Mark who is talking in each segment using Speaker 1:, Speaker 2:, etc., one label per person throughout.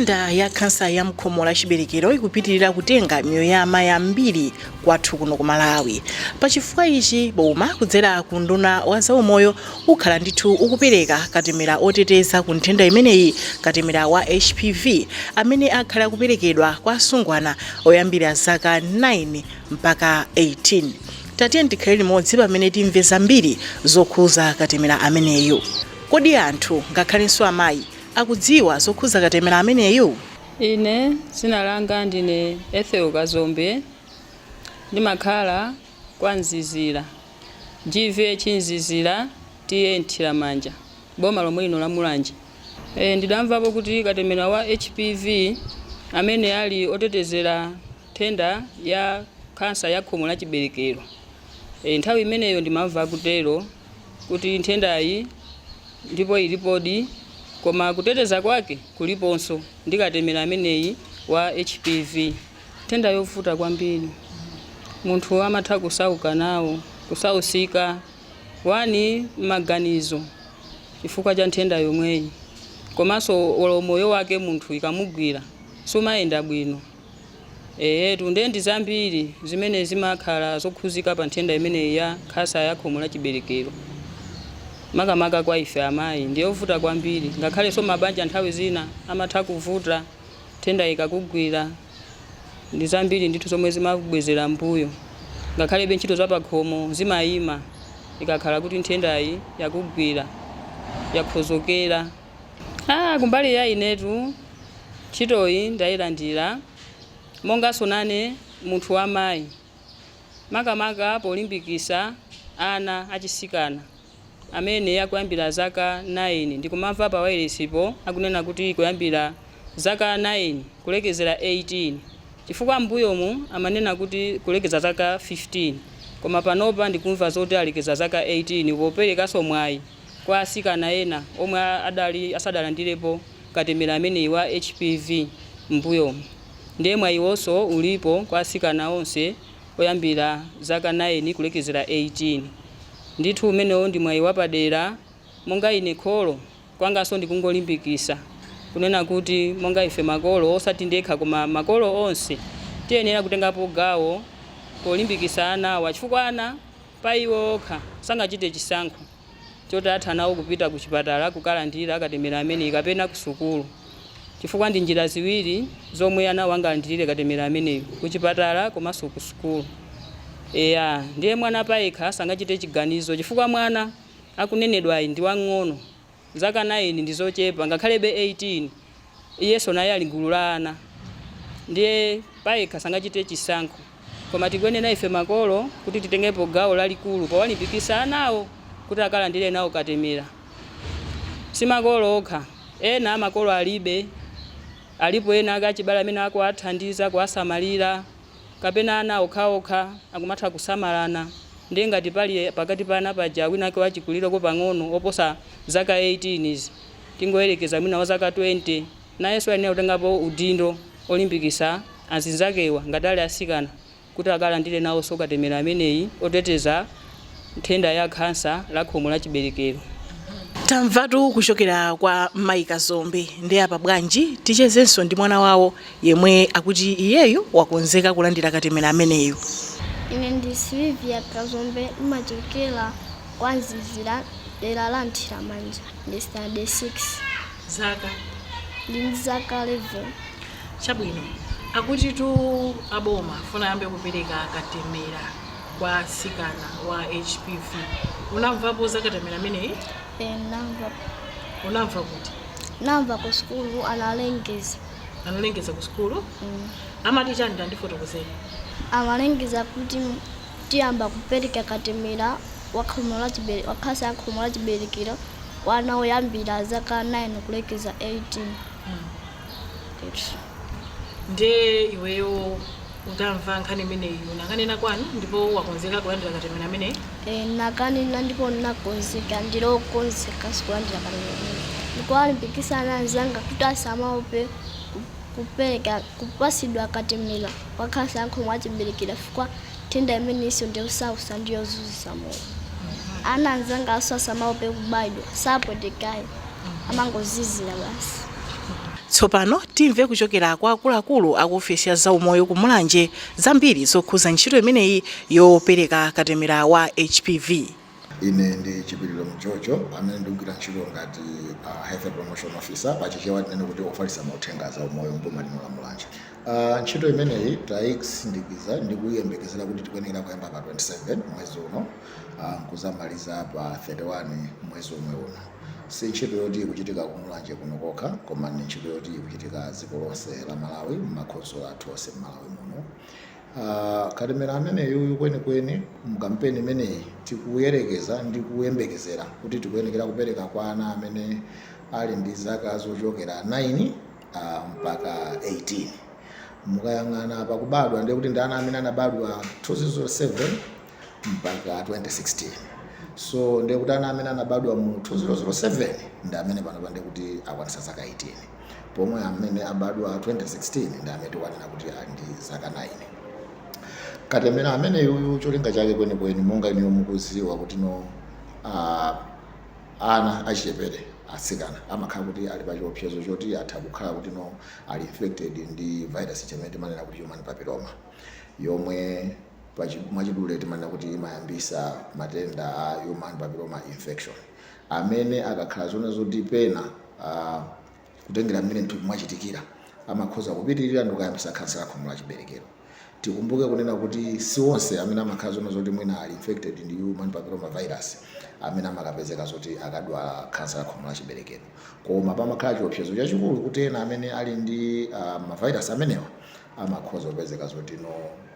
Speaker 1: Nthenda ya kansa ya mkhomo la chiberekero ikupitirira kutenga miyoyo ya amayi ambiri kwathu kuno ku Malawi. Pachifukwa ichi boma kudzera ku nduna wa zaumoyo ukhala ndithu ukupereka katemera oteteza ku nthenda imeneyi, katemera wa HPV amene akhala kuperekedwa kwa asungwana oyambira zaka 9 mpaka 18. Tatiye ndikhale limodzi pamene timve zambiri zokhuza katemera ameneyo. Kodi anthu ngakhalenso amayi akudziwa zokhuza katemera ameneyo?
Speaker 2: Ine dzina langa ndine Ethel Kazombe, ndimakhala kwa Nzizira, GV Chinzizira tiye Nthiramanja, boma lomwe lino la Mulanje. Ndidamvapo kuti katemera wa HPV amene ali otetezera nthenda ya kansa ya khomo la chiberekero. Nthawi imeneyo ndimamva kutero kuti nthendayi ndipo ilipodi, koma kuteteza kwake kuliponso ndi katemera ameneyi wa HPV. Nthenda yovuta kwambiri, munthu amatha kusauka nawo, kusausika wani maganizo chifukwa cha nthenda yomweyi, komanso moyo wake munthu ikamugwira sumayenda bwino. Tundendi zambiri zimene zimakhala zokhuzika pa nthenda imeneyi ya kansa ya khomo la chiberekero. Makamaka kwa ife amayi ndiyo vuta kwambiri, ngakhale so mabanja nthawi zina amatha kuvuta nthenda ikakugwira. Ndi zambiri ndithu zomwe zimabwezera mbuyo, ngakhale ntchito za pakhomo zimayima ikakhala kuti nthendayi yakugwira, yakhozokera. Kumbali ya inetu ntchitoyi ndayilandira monga sonane munthu wamayi, makamaka polimbikisa ana achisikana amene akuyambira zaka 9. Ndikumamva pa wailesipo akunena kuti kuyambira zaka 9 kulekezera 18, chifukwa mbuyomu amanena kuti kulekeza zaka 15, koma panopa ndikumva zoti alekeza zaka 18 poperekanso mwayi kwa asikana ena omwe asadalandirepo katemera ameneyi wa HPV mbuyomu. Ndiye mwayiwonso ulipo kwa asikana onse oyambira zaka 9 kulekezera 18. Ndithu umenewo ndi mwayi wapadera. Monga ine kholo kwanganso ndikungolimbikisa kunena kuti monga ife makolo osati ndekha koma makolo onse tiyenera kutengapo gawo polimbikisa anawa, chifukwa ana pa iwo okha sangachite chisankho choti atha nawo kupita ku chipatala kukalandira katemera ameneyi kapena ku sukulu, chifukwa ndi njira ziwiri zomwe ana wanga alandirire katemera ameneyi, ku chipatala komanso ku sukulu. Ndiye mwana payekha sangachite chiganizo, chifukwa mwana akunenedwayi ndi wang'ono, zaka 9 ndizochepa, ngakhalebe 18 iyeso naye ali gulu la ana. Ndiye payekha sangachite chisankho, koma tikuyenera ife makolo kuti titengepo gawo lalikulu powalimbikisa anawo kuti akalandire nawo katemera. Si makolo okha, ena makolo alipo ena akachibala amene akuwathandiza kuwasamalira, kapena ana okhaokha akumatha kusamalana. Ndiye ngati pali pakati pana paja wina ake wachikulirako pang'ono oposa zaka 18 tingoyerekeza mwina wa zaka 20, nayenso ayenera kutengapo udindo olimbikisa azinzakewa ngati ali asikana kuti akalandire nawo so katemera ameneyi oteteza nthenda ya kansa la khomo la chiberekero.
Speaker 1: Tamvatu kuchokera kwa Mayi Kazombe. Ndi apa bwanji tichezenso ndi mwana wawo yemwe akuti iyeyo wakonzeka kulandira katemera ameneyo.
Speaker 3: Ine ndi Silvia Kazombe, ndimachokera kwa Nzizira dera la Nthiramanja, ndi standard 6.
Speaker 1: Zaka?
Speaker 3: Ndi zaka 11.
Speaker 1: Chabwino, akuti tu aboma funa yambe kupereka katemera kwa asikana wa HPV. Unamvapo za katemera ameneyi?
Speaker 3: Namva.
Speaker 1: Unamva kuti?
Speaker 3: Namva ku sukulu analengeza.
Speaker 1: Analengeza ku sukulu? Amati chani ndandifotokozeni?
Speaker 3: Amalengeza kuti tiyamba kupereka katemera wa kansa ya khomo la chiberekero wana oyambira zaka 9 kulekeza 18.
Speaker 1: Ndiye iweyo utamva nkhani imeneyi unakanena kwanu ndipo wakonzeka kulandira katemera ameneyi?
Speaker 3: Nakanena ndipo nakonzeka, ndilokonzeka kulandira katemera ameneyi. Ndikuwalimbikisa anzanga kuti asamaope kupasidwa katemera wa kansa ya khomo la chiberekero, chifukwa nthenda imeneyi ndiyosausa ndiyozunzitsa moyo. Ana anzanga asamaope kubaidwa sapwetekayo, amangozizira basi.
Speaker 1: Tsopano timve kuchokera kwa akuluakulu aku ofesi ya zaumoyo ku Mulanje zambiri zokhuza ntchito imeneyi yopereka katemera wa HPV.
Speaker 4: Ine ndi Chipililo Mchocho amene ndikugwira ntchito ngati health promotion officer pachichewa tinene kuti ofalitsa mauthenga zaumoyo mboma lino la Mulanje. Ntchito imeneyi tayisindikiza ndi kuyembekezera kuti tikuyenera kuyamba pa 27 mwezi uno kuzamaliza pa 31 mwezi umwe uno. Si ntchito yoti ikuchitika ku Mulanje kuno kokha, koma ni ntchito yoti ikuchitika dziko lonse la Malawi, m'makhonsolo athu onse m'Malawi muno. Katemera ameneyu kwenikweni mkampeni imeneyi tikuyerekeza ndi kuyembekezera kuti tikuyenekera kupereka kwa ana amene ali ndi zaka zochokera 9 mpaka 18. Mukayang'ana pakubadwa ndiye kuti ndi ana amene anabadwa 2007 mpaka 2016. So ndiye kuti ana amene anabadwa mu 2007 ndi amene pano ndiye kuti akwanisa zaka 18. Pomwe amene abadwa 2016 ndi amene tikwanena kuti ali ndi zaka 9. Katemera ameneyu cholinga chake kwenikweni monga iniyo mukuziwa kuti ana achepere atsikana amakhala kuti ali pa chiopsezo choti atha kukhala kuti ali infected ndi virus chimene timanena kuti human papilloma, yomwe mwachidule timanena kuti imayambisa matenda a human papilloma infection amene akakhala zona zoti pena kutengera mmene mthupi mwachitikira amakhoza kupitirira ndi kuyambisa khansa ya khomo la chiberekero. Tikumbuke kunena kuti si onse amene amakhala zona zoti mwina ali infected ndi human papilloma virus amene amakapezeka zoti akadwala khansa ya khomo la chiberekero, koma pamakhala chiopsezo chachikulu kuti ena amene ali ndi mavirus amenewa amakhoza kupezeka zoti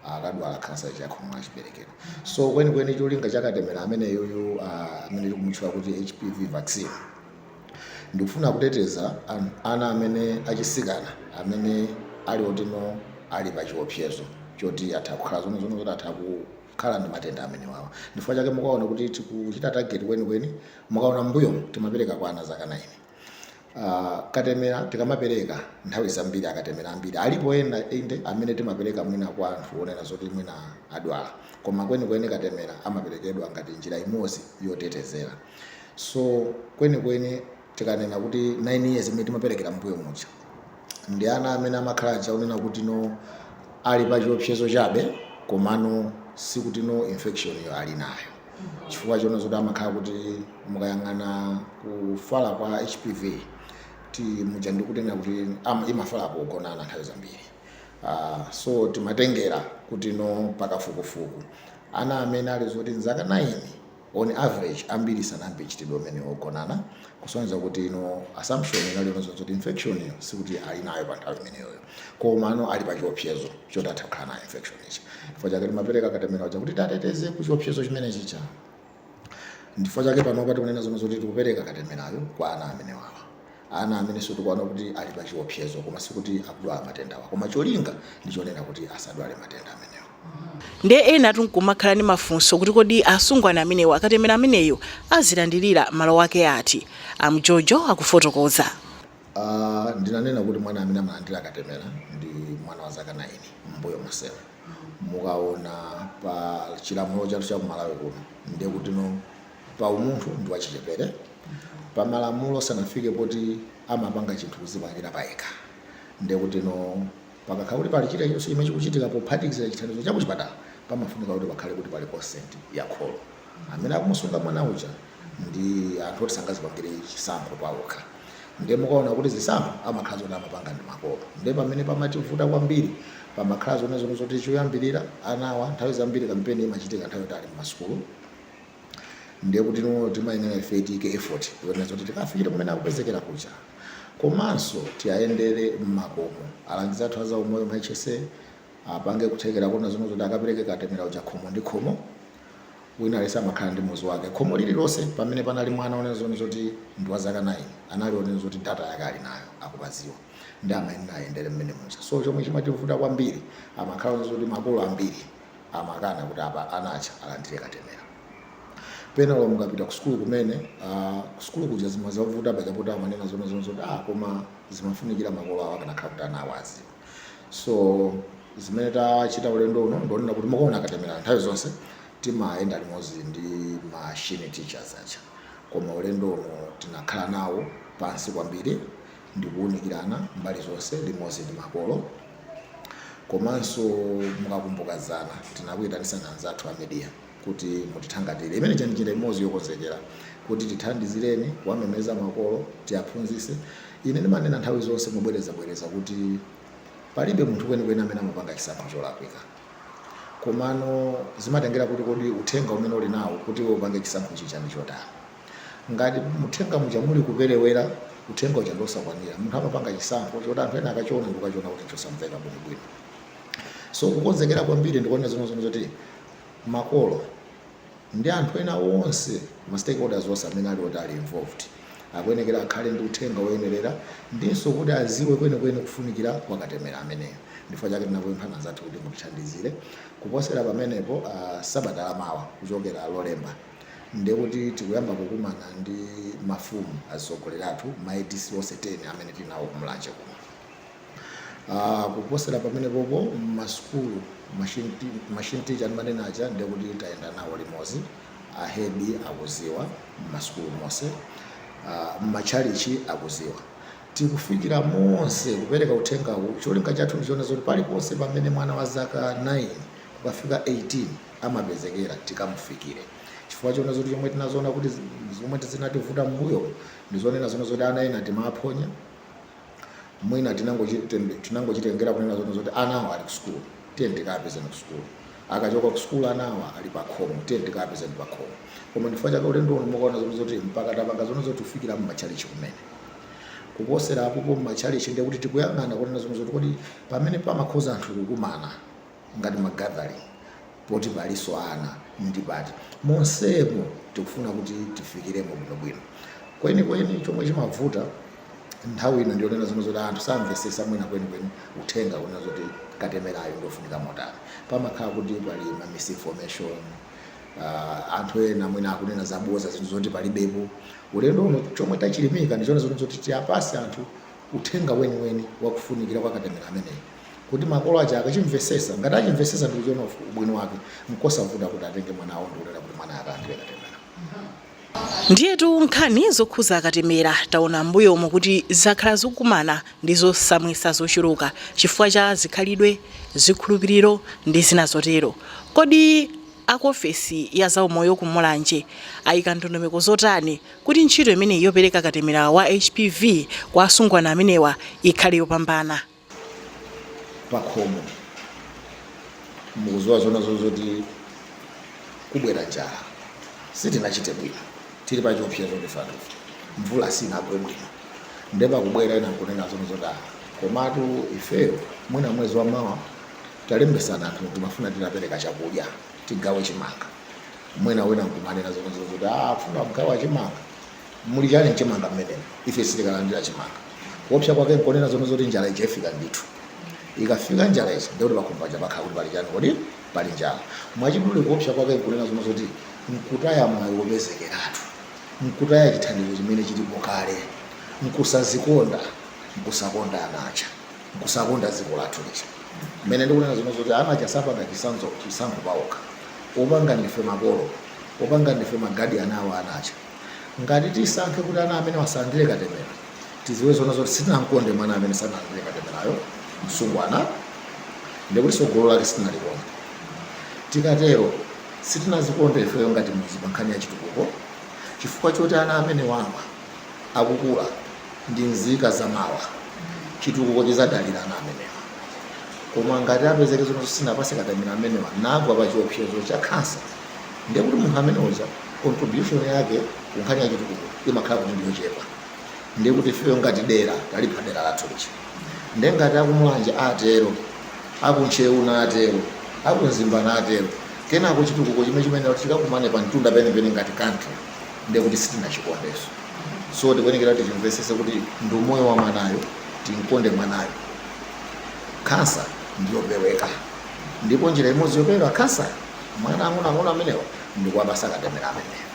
Speaker 4: akadwala khansa ya khomo la chiberekero. So kwenikweni cholinga cha katemera ameneyoyo amene tikumutchula kuti HPV vaccine ndikufuna kuteteza ana amene achisikana amene ali oti ali pa chiopsezo choti atha kukhala zona zoti atha kukhala ndi matenda amenewawa. Ndifukwa chake mukaona kuti tikuchita target kwenikweni, mukaona mbuyo timapereka kwa ana zaka 9. Katemera tikamapereka nthawi zambiri akatemera ambiri alipo ena inde amene timapereka mwina kwa anthu onena zoti mwina adwala, koma kwenikweni katemera amaperekedwa ngati njira imodzi yotetezera. So kwenikweni tikanena kuti 9 years imene timaperekera mbuyo mucha ndi ana amene amakhala chaonena kuti ali pa chiopsezo chabe komano sikuti infection yo ali nayo. Chifukwa chona zoti amakhala kuti mukayang'ana kufala kwa HPV muja ndikutenga kuti imafala pogonana nthawi zambiri. So timatengera kuti pakafukufuku ana amene ali zoti nzaka 9 on average ambiri sanambe chitidwe amene ogonana, kusonyeza kuti assumption inali zoti infection yo sikuti ali nayo pa nthawi imeneyo, koma ali pa chiopsezo choti atha kukhala na infection ichi. Chifukwa chake timapereka katemera uja kuti tateteze ku chiopsezo chimene chicha. Ndifukwa chake panopa tikunena zoti tikupereka katemerayo kwa ana amenewawa, ana amene sitikuona kuti ali pa chiopsezo koma sikuti akudwala matendawa, koma cholinga ndichonena kuti asadwale matenda amenewa.
Speaker 1: Ndiye ena tunkumakhala ndi mafunso kuti kodi asungwana amenewa akatemera ameneyo azilandirira malo wake ati. Amjojo akufotokoza.
Speaker 4: Ndinanena kuti mwana amene amalandira katemera ndi mwana wa zaka 9 mbuyo mosema. Mukaona pa chilamulo chathu cha Malawi kuno ndiye kuti pa umunthu ndi wachichepere, pa malamulo sanafike poti amapanga chinthu kuzipangira payekha. Ndiye kuti pakakhala kuti pali chilichonse chimene chikuchitika pophatikizira chithandizo cha kuchipatala pamafunika kuti pakhale kuti pali consent ya kholo amene akumusunga mwana uja ndi anthu oti sangazipangire chisankho pawokha. Ndiye mukaona kuti zisankho amakhala zoti amapanga ndi makolo. Ndiye pamene pamativuta kwambiri pamakhala zone zoti choyambirira anawa nthawi zambiri kampeni imachitika nthawi yoti ali m'masukulu. Ndiye kuti timayenera ife tiyike effort yoti zoti tikafikire kumene akupezekera kucha. Komanso tiyayendere m'makomo alangizi athu aza umoyo MHSA apange kuthekera kuna zone zoti akapereke katemera uja khomo ndi khomo, wina alesa amakhala ndi muzi wake khomo lililonse pamene panali mwana one zone zoti ndi wa zaka 9 anali one zoti data yake ali nayo akupaziwa ndi amayenera ayendere mmene mucha. So chomwe chimativuta kwambiri amakhala zoti makolo ambiri amakana kuti apa anacha alandire katemera. Pena lo mukapita ku school kumene ku school kuja zimazavuta pachaputa amanena zone zoti koma zimafunikira makolo awo kana khaputa anawazi. So zimene tachita ulendo uno ndonena kuti mukaona katemera nthawi zonse timayenda limodzi ndi machine teachers acha, koma ulendo uno tinakhala nawo pansi kwambiri ndikuwunikirana mbali zonse limodzi ndi makolo. Komanso mukakumbukazana tinakuyitanitsani anzathu a media kuti mutithangatire. Imene ndi njira imodzi yokonzekera kuti tithandizireni kuwamemeza makolo tiaphunzitse. Ine ndimanena nthawi zonse mubwereza kuti palibe munthu kwenikweni amene amapanga chisankho cholakwika. Komano zimatengera kuti kodi uthenga umene uli nawo kuti upange chisankho chicha ndi chotani. Ngati muthenga muja muli kuperewera uthenga uja ndosakwanira, munthu amapanga chisankho choti anthu ena akachiona ndikukachiona kuti chosamveka bwinobwino. So kukonzekera kwambiri ndikuona zimwe zoti makolo ndi anthu ena onse ma stakeholders onse amene ali involved akuyenekera akhale ndi uthenga woyenerera ndinso kuti aziwe kwenikweni kufunikira kwa katemera ameneyo. Ndifukwa chake tinakupemphani anzathu kuti mutithandizire kuposera pamenepo sabata lamawa kuchokera Lolemba ndekuti tikuyamba kukumana ndi mafumu atsogoleri athu ma ADC onse 10 amene tinawo kumulanje kuno. Kuposera pamenepopo m'masukulu machine teacher ndi manenaja ndekuti tayenda nawo limodzi ahedi akuziwa m'masukulu monse m'machalichi akuziwa. Tikufikira monse kupereka uthengawo. Cholinga chathu ndichona zoti paliponse pamene mwana wa zaka 9 kukafika 18 amapezekera tikamufikire. Chifukwa chona zoti chomwe tinazoona kuti zomwe zinativuta mbuyo ndizonena zona zoti ana ena timaphonya mwina tinangochitengera kunena zoti anawo ali ku school tiye tikapezeni ku school, akachoka ku school anawa ali pa khomo tiye tikapezeni pa khomo. Koma ndifukwa chake kuti ndiwo mukaona zoti mpaka tapanga zona zoti tufikira m'machalichi kumene. Kuposera apo m'machalichi ndekuti tikuyang'ana kunena zona zoti kodi pamene pamakhoza anthu kukumana ngati magathering poti paliso ana ndi pati monsemo tikufuna kuti tifikiremo bwinobwino. Kwenikweni chomwe chimavuta nthawi ino ndionena zona zoti anthu samvesesa mwina kwenikweni uthenga kunena zoti katemerayo ndofunika motani. Pamakhala kuti pali ma misinformation, anthu ena mwina akunena zaboza zinthu zoti palibepo. Ulendo uno chomwe tachilimika ndichona zoti tiyapase anthu uthenga weniweni wakufunikira kwa katemera ameneyo kuti makolo aja akachimvesesa. Ngati achimvesesa ndikuchiona ubwino wake nkosavuta kuti atenge mwana awo ndikunena kuti mwana akalandire katemera.
Speaker 1: Ndiyetu nkhani zokhuza katemera taona mbuyo omwe kuti zakhala zikukumana ndi zosamwisa zochuluka chifukwa cha zikhalidwe, zikhulupiriro ndi zina zotero. Kodi akuofesi ya zaumoyo kumulanje ayika ndondomeko zotani kuti ntchito imene yopereka katemera wa HPV kwa asungwana amenewa ikhale yopambana?
Speaker 4: Pakhomo mukuziwa zona zoti kubwera njala sitinachite bwino, tili pa chiopsezo ndifatu mvula sinagwe bwino ndeba kubwera ina kunena zona zoti komatu ifeyo mwina mwezi wa mawa talembesana anthu timafuna tinapereka chakudya tigawe chimanga. Mwina wena nkumanena zona zoti funa mgawa chimanga muli chani chimanga mmenemo ife sitikalandira chimanga. Kuopsa kwake nkunena zona zoti njala ichafika ndithu. Ikafika njala ichi ndikuti pakhombaja pakhala kuti pali chani kodi pali njala. Mwachidule kuopsa kwake nkunena zona zoti nkutaya mwayi wopezekeratu, nkutaya chithandizo chimene chilipo kale, nkusazikonda, nkusakonda anacha, nkusakonda dziko lathu licha. Mmene ndikunena zona zoti anacha sapanga chisankho pawokha. Opanga ndife makolo, opanga ndife magadi anawo anacha. Ngati tisankhe kuti ana amene wasalandire katemera tiziwe zona zoti sitinamkonde mwana amene sanalandire katemerayo msungwana ndikuti sogolo lake sitinalikonda. Tikatero sitinazikonda ifeyo ngati muziba nkhani ya chitukuko chifukwa choti ana amene wamba akukula ndi nzika zamawa chitukuko chizadalira ana amenewa. Koma ngati apezeke zona sinapase katemera amenewa nagwa pa chiopsezo cha kansa ndikuti munthu amenewoja contribution yake kunkhani ya chitukuko imakhala kuti ndiyochepa. Ndikuti ifeyo ngati dera talipa dera lathu licha ndengati akumulanje atero, akunchewu natero, akunzimba natero, kenako chitukuko chimene tikakumane pa mtunda penepene ngati country ndekuti sitinachikondeso. So tikuyenekera tichimvesese kuti ndi moyo wa mwanayo tinkonde mwanayo. Kansa ndiyopeweka ndipo njira imodzi yopewa kansa mwana ang'ono amenewa ndikuwapasa katemera amenewa.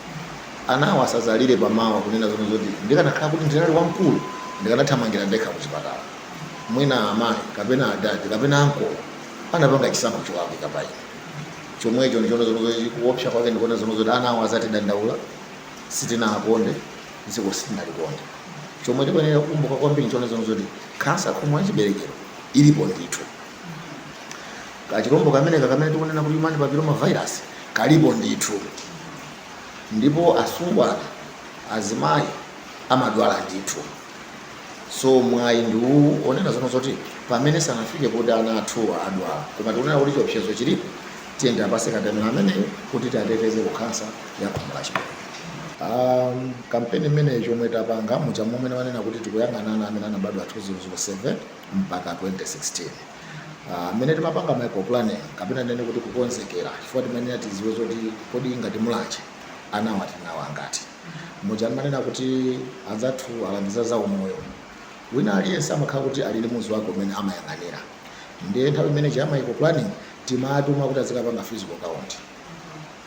Speaker 4: Anawo asazalire pamawa kunena zona zoti ndikanakhala kuti ndinali wamkulu ndikanathamangira ndekha kuchipatala. Mwina amayi kapena adadi kapena ankolo anapanga chisankho chowapika payi. Chomwecho ndichona zona zoti kuopsa kwake ndikuona zona zoti anawo azati dandaula sitinakonde dziko sitinalikonde. chomwe tikuyenera kukumbuka kwambiri nchoneza zoti kansa yakhomo la chiberekero ilipo ndithu. Kachirombo kamene tikunena kuti human papilloma virus kalipo ndithu, ndipo asungwana azimayi amadwala ndithu. So mwayi ndiwu onena zono zoti pamene sanafike kuti ana athu adwala, koma tikunena kuti chiopsezo chilipo, tiyenda apase katemera ameneyo kuti tiateteze ku kansa ya khomo la chiberekero. Kampeni imeneyo chomwe tapanga muja momwe wanena kuti tikuyang'ana ana amene anabadwa 2007 mpaka 2016. Amene timapanga micro planning kapena nene kuti kukonzekera chifukwa timanena tiziwe zoti kodi ngati mulanje anawo atinawo angati. Muja manena kuti anzathu alangiza za umoyo wina aliyense amakhala kuti ali ndi muzi wake umene amayang'anira. Ndiye nthawi imene cha micro planning timatuma kuti azikapanga physical count,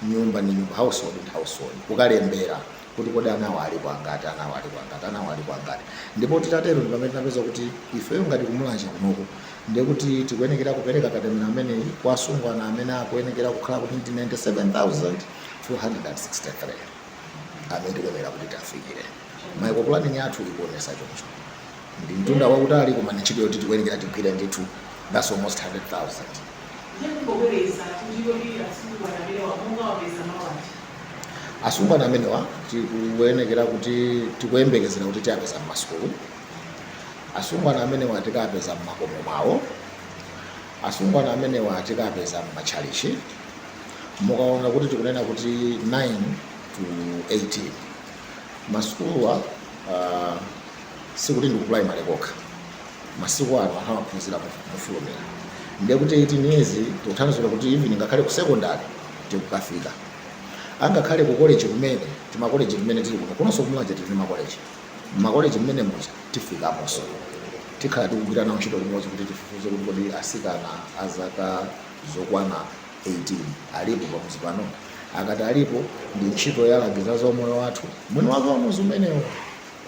Speaker 4: nyumba ni nyumba, household ndi household, kukalembera kuti kodi anawo alipo angati, anawo alipo angati. Ndipo titatero ndi pamene tinapeza kuti ifeyo ngati kumulanje kunoko ndiye kuti tikuyenekera kupereka katemera amene kwa asungwana amene akuyenekera kukhala kuti ndi 97,263 amene tikuyenera kuti tafikire. Micro planning yathu ikuonesa choncho, ndi mtunda wautali koma ni ntchito yoti tikuyenekera tigwire ndithu, that's almost 100,000. Asungwana amenewa tikuyenekera kuti tikuyembekezera kuti tiapeza m'masukulu, asungwana amenewa tikapeza m'makomo mwawo, asungwana amenewa tikapeza m'matchalichi. Mukaona kuti tikunena kuti 9 to 18 masukuluwa sikuti ndi ku primary kokha, masiku ano amaphunzira mufulumira. Ndiye kuti 18 years tikuthandizira kuti even ngakhale ku secondary tikukafika, angakhale ku college kumene timakoleji kumene tili kunonso kumulanje tili makoleji, makoleji mmene muja tifikamonso tikhala tikugwira nawo ntchito limodzi kuti tifufuze kuti kodi asikana azaka zokwana 18 alipo pamuzi pano. Akati alipo ndi ntchito yalangiza za umoyo wathu mwini wake wamuzi umenewo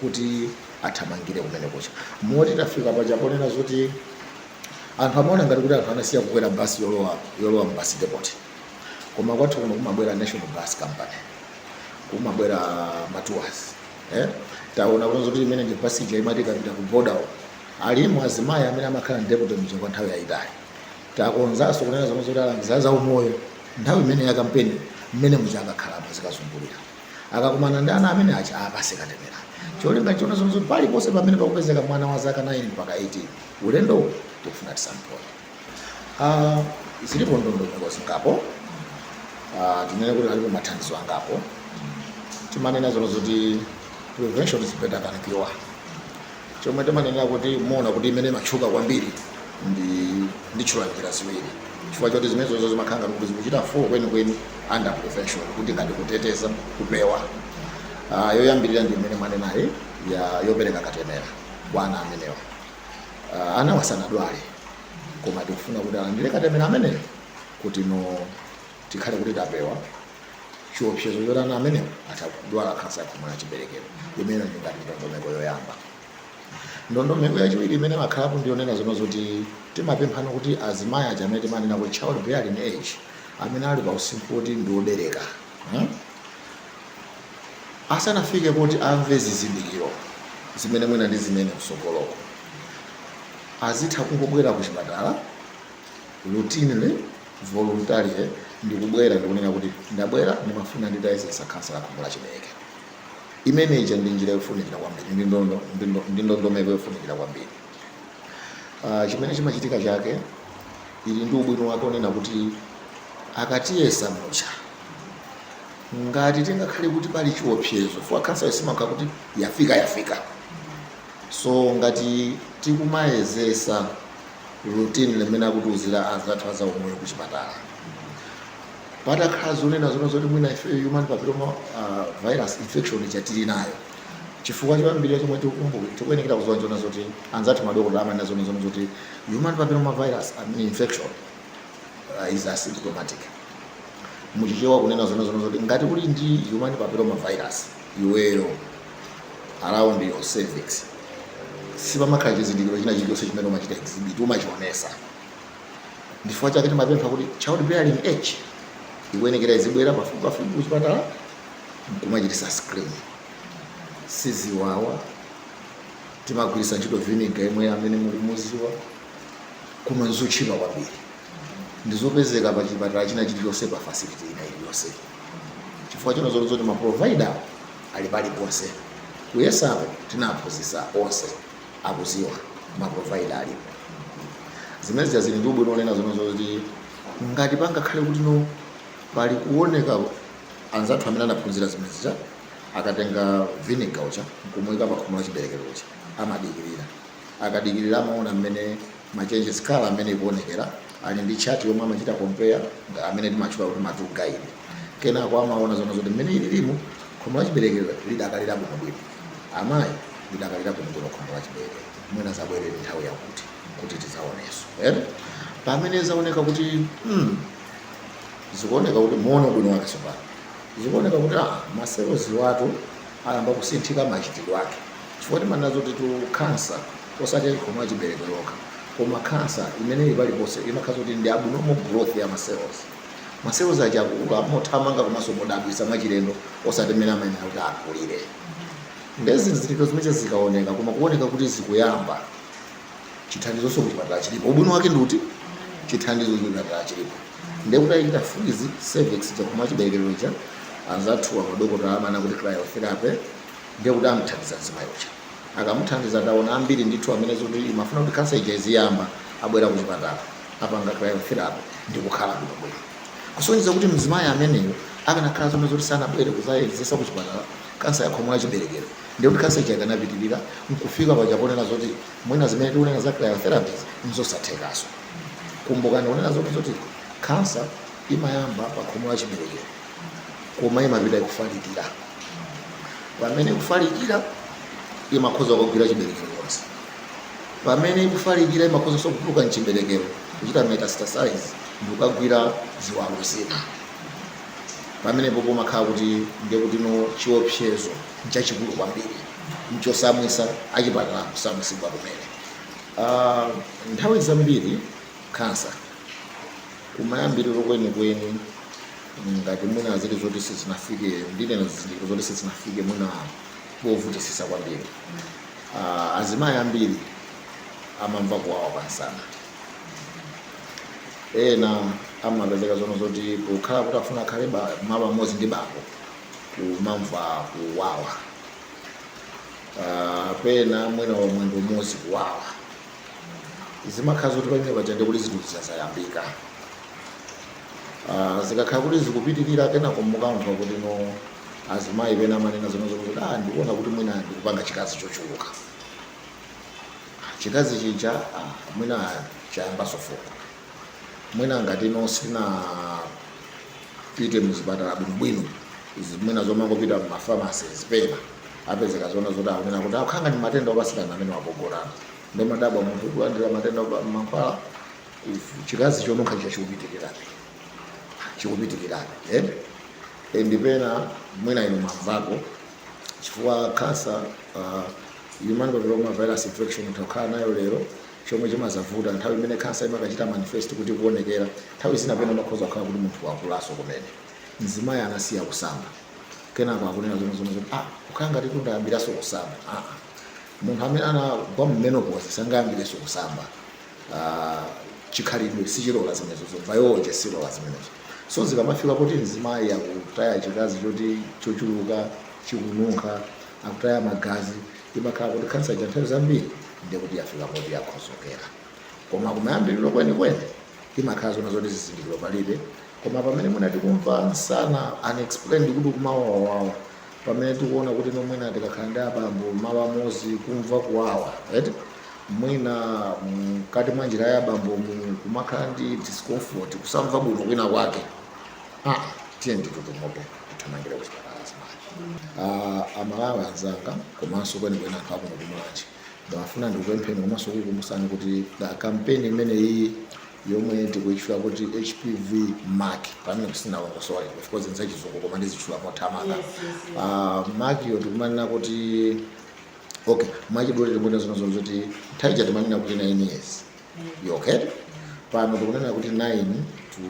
Speaker 4: kuti athamangire kumene kucha. Moti tafika pachaponena zoti anthu amaona ngati kuti anthu anasiya kukwera basi yolowa mbasi depot, koma kwathu kuno kumabwera National Bus Company, kumabwera matours. Taona kuti zoti imene ndi basi ija imati ikapita ku border alimo azimayi amene amakhala ndepot mjengo nthawi yayitali. Takonzanso kunena zomwe zoti alangiza za umoyo nthawi imene ya kampeni mmene muja akakhalamo zikazungulira, akakumana ndi ana amene acha apase katemera. Cholinga chona zomwe zoti paliponse pamene pakupezeka mwana wa zaka 9 mpaka 18 ulendo tikufuna tisampole. Zilipo ndondomeko zingapo, tinene kuti alipo mathandizo angapo. Timanena zomwe zoti prevention is better than cure. Chomwe timanena kuti muona kuti imene matchuka kwambiri ndi chilangira ziwiri, chifukwa choti zimene zonse zimakhanga kuti zikuchita 4 kwenikweni under prevention, kuti ngati kuteteza kupewa. Yoyambirira ndi imene mwanenayi yopereka katemera kwa ana amenewa. Ana wasanadwale koma tikufuna kuti alandire katemera ameneyo kuti tikhale kuti tapewa chiopsezo choti ana amenewa atadwala kansa ya khomo la chiberekero. Imene ndi ngati ndondomeko yoyamba. Ndondomeko yachiwiri imene makhalapo ndiyonena zomwe zoti timapemphana kuti azimayi aja amene timanena kuti child bearing age, amene ali pa usinkhu kuti ndi obereka, asanafike kuti amve zizindikiro zimene mwina ndi zimene msogoloko, azitha kungobwera ku chipatala routinely voluntarily, ndikubwera ndikunena kuti ndabwera ndimafuna nditayesesa kansa la khomo la chiberekero. Imeneja ndi njira yofunikira kwambiri, ndi ndondomeko yofunikira kwambiri. Chimene chimachitika chake ili ndi ubwino wake onena kuti akatiyesa mucha ngati tingakhale kuti pali chiopsezo fwa kansa yosimakhala kuti yafika. So ngati tikumayezesa routine limene akutiuzira azathu aza umoyo ku chipatala, patakhala zonena zomwe zoti mwina ife human papilloma virus infection chatili nayo, chifukwa choyambirira chomwe tikuyenekera kuziwa nchona zoti anzathu madokotala amanena zone zoti human papilloma virus infection is asymptomatic. Muchichewa kunena zone zoti ngati kuli ndi human papilloma virus iweyo around your cervix sipamakhala chizindikiro china chilichonse chimene umachita exhibit umachionesa. Ndifukwa chake timapempha kuti child bearing age ikuyenekera izibwera pafupi kuchipatala kumachitisa screen, siziwawa timagwiritsa ntchito vinegar imwe amene mukumuziwa kuno nzochipa kwambiri ndizopezeka pa chipatala china chiliyonse pa facility ina iliyonse chifukwa chino zoti maprovider ali paliponse kuyesapo tinaphunzitsa onse akuziwa maprovider alipo zimene zili ndi ubwino onena zoti ngati pangakhale kuti no pali kuoneka anzathu amene anaphunzira zimene zija akatenga vinegar ucha kumuyika pa khomo la chiberekero ucha amadikirira akadikirira amaona mmene machanges kala amene ikuonekera ali ndi chart yomwe amachita compare amene timachula kuti matu guide kenako amaona zoti mmene ililimu khomo la chiberekero lidakalira bwino amayi lidakalira bwino khomo la chiberekero mwina zabwerera nthawi yakuti kuti tizaonenso pamene zaoneka kuti zikuoneka kuti muone bwino wake tsopano zikuoneka kuti maserozi watu ayamba kusinthika machitidwe ake chifukwa timanena zoti cancer osati khomo la chiberekero lokha koma cancer imene ili paliponse imakhala kuti ndi abnormal growth ya maserozi aja amothamanga komanso modabwisa mwachilendo osati mmene amayenera kuti akulire ndezi zinthu zimene zikaoneka koma kuoneka kuti zikuyamba chithandizonso kuchipatala chilipo ubwino wake ndi chithandizo kuchipatala chilipo ndekuti ayikita freeze cervix cha khomo la chiberekero cha anzathu amadokotala amana kuti cryotherapy ndekuti amthandiza mzimayi ucha akamuthandiza taona ambiri ndithu amene zoti imafuna kuti cancer ija iziyamba abwera kuchipatala apanga cryotherapy ndikukhala bwino kusonyeza kuti mzimayi ameneyo akanakhala zomwe zoti sanabwere kuzayezesa kuchipatala cancer ya khomo la chiberekero ndikuti cancer ija ikanapitirira nkufika pachaponena zoti mwina zimene tikunena za cryotherapy nzosathekaso kumbukani unena zoti cancer imayamba pa khomo la chiberekero koma imapita ikufalikira pamene ikufalikira imakhoza kugwira chiberekero chonse pamene ikufalikira imakhoza kutuluka mchiberekero kuchita metastasize ndikukagwira ziwalo zina pamenepo pomakhala kuti ndikuti no chiopsezo nchachikulu kwambiri nchosamwisa achipatala kusamwisidwa kumene nthawi zambiri cancer kumayambiriro kwenikweni ngati mwina zili zoti sizinafike ndinena zizindikiro zoti sizinafike mwina povutisisa kwambiri azimayi ambiri amamva kuwawa pansana ena amapezeka zoti kukhala kuti afuna akhale mama pamodzi ndi bambo kumamva kuwawa pena mwina wa mwendo umodzi kuwawa zimakhala zoti pamene pachande kuti zinthu zizayambika zikakhala kuti zikupitirira kenako mukamva kuti no azimayi pena amanena zoti ndikuona kuti mwina ndikupanga chikazi chochuluka chikazi chija mwina chayamba sofoka mwina ngati no sina pite muzipatala bwino mwina zomangopita mumafamasies pena apezeka zona zoti akunena kuti akhanga ndi matenda opasikana amene wapogolana ndo madabwa munthu kulandira matenda mankhwala chikazi chonunkha chikupitikirabe ndipena mwina ino mamvako chifukwa cancer human papillomavirus infection utakhala nayo lero chomwe chimazavuta nthawi imene cancer imakachita manifest kuti kuonekera nthawi zina pena makhoza kukhala kuti munthu wakulaso kumene mzimayi anasiya kusamba kenako akunena zoti kukhala ngati ndayambiraso kusamba munthu amene anagwa mmenopause sangayambireso kusamba chikhalidwe sichilola zimenezo biology silola zimenezo so zikamafika kuti mzimayi akutaya chikazi choti chochuluka chikununkha akutaya magazi imakhala kuti cancer ija nthawi zambiri ndikuti yafika poti yakhozokera koma kumayambiriro kwenikweni imakhala zona zoti zizindikiro palibe koma pamene mwina tikumva msana unexplained kuti kumawawawa pamene tikuona kuti nomwina tikakhala ndi abambo mawa mozi kumva kuwawa mwina mkati mwa njira ya abambo kumakhala ndi discomfort kusamva bwino kwina kwake tiye nditutumoto kuthamangira kuchipatala azimayi amalawi anzanga komanso kwenikweni anthu akuno kumulanje ndafuna ndikupempheni komanso kukumbusani kuti kampeni imene iyi yomwe tikuichula kuti HPV mark pamene kusinalongosola because nzachizungu koma ndizichula mothamanga mark yo tikumanena kuti okay mwachidule timbona zona zoti nthawi timanena kuti 9 years you okay pano tikunena kuti 9 to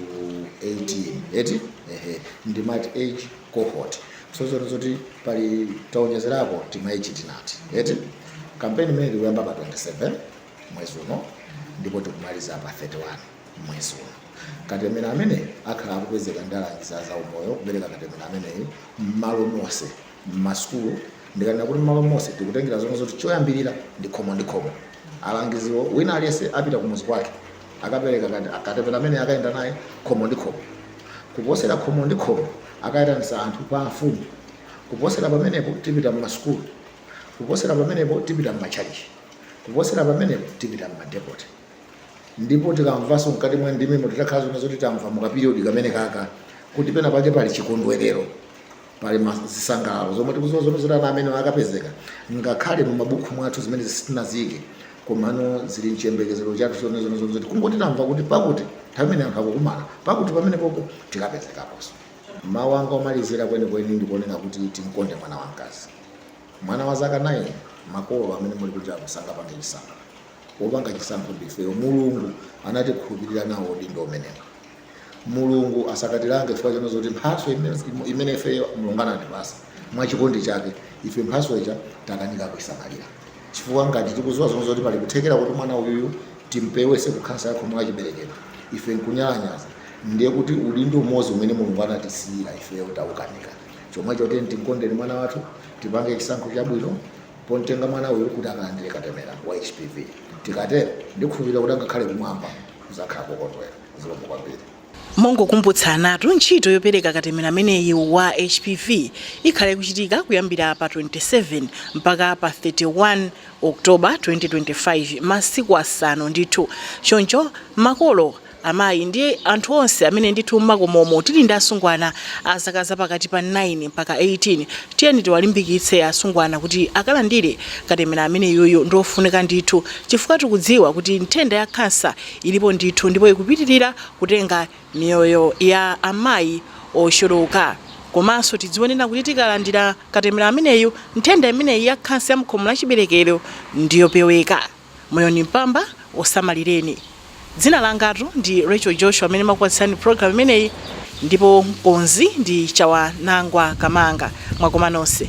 Speaker 4: 18 ndimati age cohort so zoti pali taonjezerapo timayi chitinati Kampeni imene tikuyamba pa 27 mwezi uno ndipo tikumaliza pa 31 mwezi uno. Katemera amene akhala akupezeka ndi alangizi a zaumoyo kupereka katemera ameneyi m'malo monse m'masukulu. Ndikanena kuti m'malo monse tikutengera zomwe zoti choyambirira ndi khomo ndi khomo. Alangiziwo wina aliyense apita kumuzi kwake akapereka katemera amene akayenda naye khomo ndi khomo. Kuposera khomo ndi khomo akayitanisa anthu pa mfumu. Kuposera pamenepo tipita m'masukulu. Kuposera pamenepo tipita m'matchalichi. Kuposera pamenepo tipita m'madepoti. Ndipo tikamvaso mkati mwa ndimimo titakhala zomwe zoti tamva mu kapiriyodi kamene kaka kuti pena pake pali chikondwerero, pali zisangalalo zomwe tikuziwa zomwe zoti ana amene akapezeka ngakhale mu mabuku mwathu zimene sitinazike komano zili mchiyembekezero chathu zomwe zoti kungoti tamva kuti pakuti nthawi imene anthu akukumana pakuti pamenepopo tikapezekaponso. Mawu anga omalizira kwenikweni ndikunena kuti timkonde mwana wamkazi. Mwana wa zaka 9 makolo amene muli kuti akusanga pange chisankho. Opanga chisankho ndifeyo. Mulungu anatikhulupirira nawo udindo umenewo. Mulungu asakatilange chifukwa chino zoti mphatso imene ifeyo Mulungu anatipasa mwachikondi chake ife mphatso ija takanika kuisamalira. Chifukwa ngati tikuziwa zomwe zoti pali kuthekera kuti mwana uyu timpewese kukhansa yakho mwa chiberekero ife nkunyalanyaza ndiye kuti udindo umodzi umene Mulungu anatisiyira ifeyo taukanika. Chomwe choti tinkondeni mwana wathu tipange chisankho chabwino pontenga mwana uyu kuti akalandire katemera wa HPV. Tikatero ndikukhulupirira kuti angakhale kumwamba kuzakhala kokondwera. Zikomo kwambiri.
Speaker 1: Mongokumbutsanatu ntchito yopereka katemera ameneyi wa HPV ikhale kuchitika kuyambira pa 27 mpaka pa 31 Oktoba 2025 masiku asanu ndithu. Choncho makolo, amayi ndi anthu onse amene ndithu mmakomomo tili ndi asungwana azaka zapakati pa 9 mpaka 18 tiyeni tiwalimbikitse asungwana kuti akalandire katemera ameneyoyo ndofunika ndithu chifukwa tikudziwa kuti nthenda ya kansa ilipo ndithu ndipo ikupitirira kutenga miyoyo ya amayi osholoka. Komanso tidziwonena kuti tikalandira katemera ameneyo nthenda imeneyi ya kansa ya mkhomo la chiberekero ndiyopeweka. Moyo ni mpamba, osamalireni. Dzina langatu ndi Rachel Joshua amene makupatsani program imeneyi ndipo mkonzi ndi Chawa Nangwa Kamanga. Mwakoma nonse.